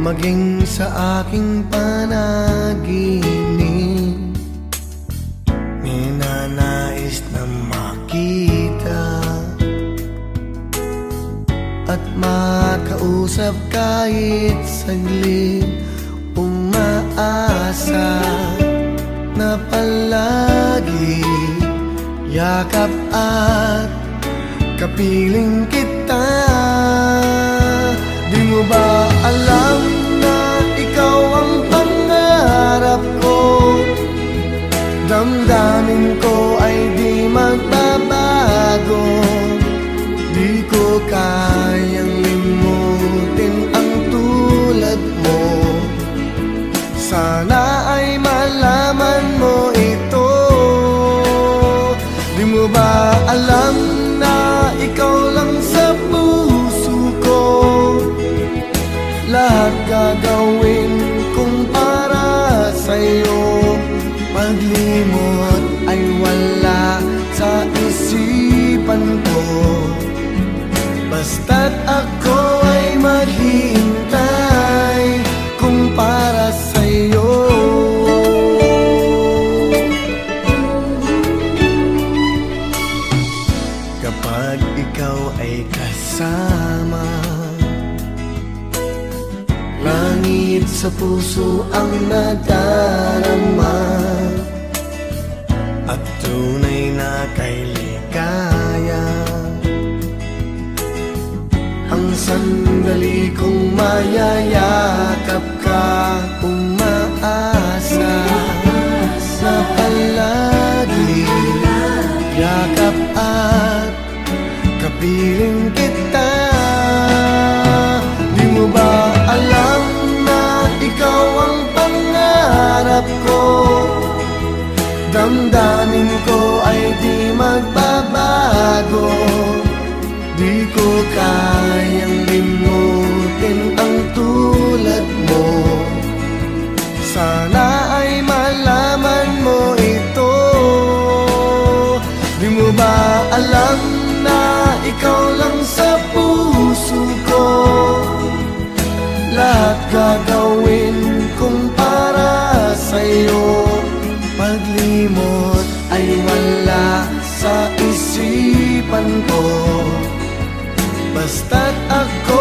maging sa aking panaginip, ninanais na makita at makausap kahit saglit. Umaasa na palagi yakap at kapiling kita. Di mo ba alam na ikaw ang pangarap ko? Damdamin ko ay di magbabago. Di ko kayang limutin ang tulad mo. Sana ay malaman mo ito. Di mo ba alam na ikaw lang sa puso ko? Lahat gagawin kong para sa'yo. Paglimot ay wala sa isipan ko, basta't ako ay maghihintay kung para sa'yo. Kapag ikaw ay kasama, langit sa puso ang nadarama, at tunay na kay ligaya. Ang sandali kong mayayakap ka, umaasa na palagi yakap at kapiling kita. Di mo ba alam na ikaw ang pangarap ko? Damdamin ko ay di magbabago. Di ko kayang limutin ang tulad mo. Sana ay malaman mo ito. Di mo ba alam na ikaw lang sa puso ko? Lahat gagawin kong para sa'yo. Paglimot ay wala sa isipan ko, basta't ako